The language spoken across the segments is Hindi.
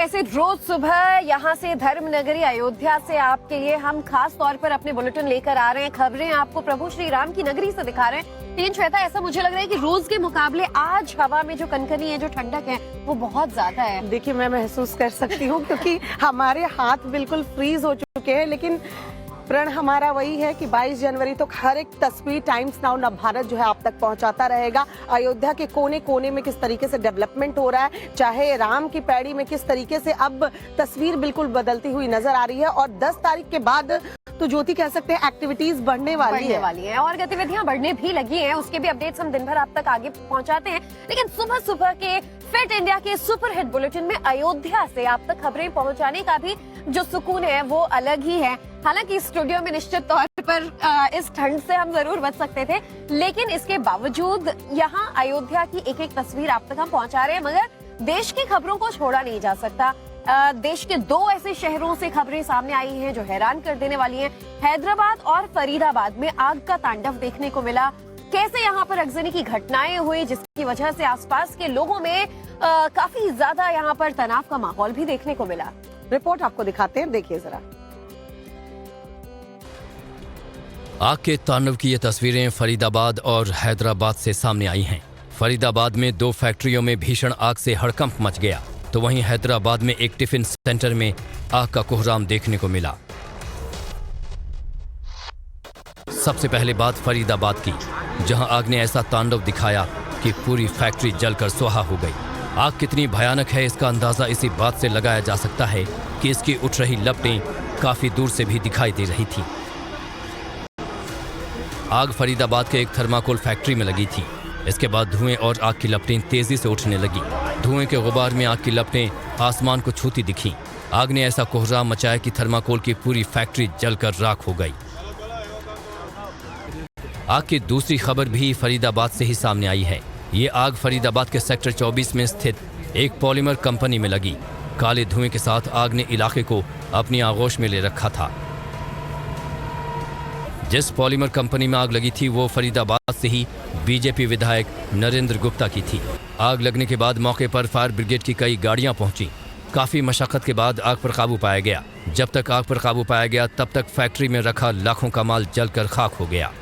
ऐसे रोज सुबह यहाँ से धर्म नगरी अयोध्या से आपके लिए हम खास तौर पर अपने बुलेटिन लेकर आ रहे हैं। खबरें आपको प्रभु श्री राम की नगरी से दिखा रहे हैं। लेकिन श्वेता, ऐसा मुझे लग रहा है कि रोज के मुकाबले आज हवा में जो कनकनी है, जो ठंडक है, वो बहुत ज्यादा है। देखिए, मैं महसूस कर सकती हूँ क्योंकि हमारे हाथ बिल्कुल फ्रीज हो चुके हैं। लेकिन प्रण हमारा वही है कि 22 जनवरी तो हर एक तस्वीर टाइम्स नाउ नव भारत जो है आप तक पहुंचाता रहेगा। अयोध्या के कोने कोने में किस तरीके से डेवलपमेंट हो रहा है, चाहे राम की पैड़ी में किस तरीके से अब तस्वीर बिल्कुल बदलती हुई नजर आ रही है। और 10 तारीख के बाद तो ज्योति कह सकते हैं एक्टिविटीज बढ़ने वाली है और गतिविधियां बढ़ने भी लगी हैं। उसके भी अपडेट्स हम दिन भर आप तक आगे पहुंचाते हैं। लेकिन सुबह सुबह के फिट इंडिया के सुपर हिट बुलेटिन में अयोध्या से आप तक खबरें पहुंचाने का भी जो सुकून है वो अलग ही है। हालांकि स्टूडियो में निश्चित तौर पर इस ठंड से हम जरूर बच सकते थे, लेकिन इसके बावजूद यहाँ अयोध्या की एक एक तस्वीर आप तक हम पहुंचा रहे हैं। मगर देश की खबरों को छोड़ा नहीं जा सकता। देश के दो ऐसे शहरों से खबरें सामने आई हैं जो हैरान कर देने वाली हैं। हैदराबाद और फरीदाबाद में आग का तांडव देखने को मिला। कैसे यहाँ पर अगजनी की घटनाएं हुई, जिसकी वजह से आसपास के लोगों में काफी ज्यादा यहाँ पर तनाव का माहौल भी देखने को मिला। रिपोर्ट आपको दिखाते हैं, देखिए जरा। आग के तांडव की ये तस्वीरें फरीदाबाद और हैदराबाद से सामने आई हैं। फरीदाबाद में 2 फैक्ट्रियों में भीषण आग से हड़कंप मच गया, तो वहीं हैदराबाद में एक टिफिन सेंटर में आग का कोहराम देखने को मिला। सबसे पहले बात फरीदाबाद की, जहां आग ने ऐसा तांडव दिखाया कि पूरी फैक्ट्री जलकर सुहा हो गई। आग कितनी भयानक है, इसका अंदाजा इसी बात से लगाया जा सकता है कि इसकी उठ रही लपटें काफी दूर से भी दिखाई दे रही थी। आग फरीदाबाद के एक थर्माकोल फैक्ट्री में लगी थी। इसके बाद धुएं और आग की लपटें तेजी से उठने लगी। धुएं के गुबार में आग की लपटें आसमान को छूती दिखीं। आग ने ऐसा कोहराम मचाया कि थर्माकोल की पूरी फैक्ट्री जलकर राख हो गई। आग की दूसरी खबर भी फरीदाबाद से ही सामने आई है। ये आग फरीदाबाद के सेक्टर 24 में स्थित एक पॉलीमर कंपनी में लगी। काले धुएं के साथ आग ने इलाके को अपनी आगोश में ले रखा था। जिस पॉलीमर कंपनी में आग लगी थी वो फरीदाबाद से ही बीजेपी विधायक नरेंद्र गुप्ता की थी। आग लगने के बाद मौके पर फायर ब्रिगेड की कई गाड़ियां पहुंची। काफी मशक्कत के बाद आग पर काबू पाया गया। जब तक आग पर काबू पाया गया तब तक फैक्ट्री में रखा लाखों का माल जलकर खाक हो गया।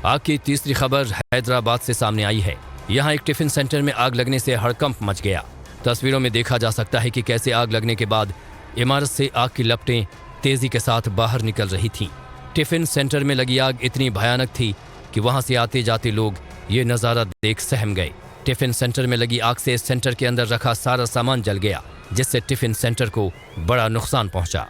आग की तीसरी खबर हैदराबाद से सामने आई है। यहाँ एक टिफिन सेंटर में आग लगने से हड़कंप मच गया। तस्वीरों में देखा जा सकता है कि कैसे आग लगने के बाद इमारत से आग की लपटें तेजी के साथ बाहर निकल रही थीं। टिफिन सेंटर में लगी आग इतनी भयानक थी कि वहां से आते जाते लोग ये नज़ारा देख सहम गए। टिफिन सेंटर में लगी आग से सेंटर के अंदर रखा सारा सामान जल गया, जिससे टिफिन सेंटर को बड़ा नुकसान पहुंचा।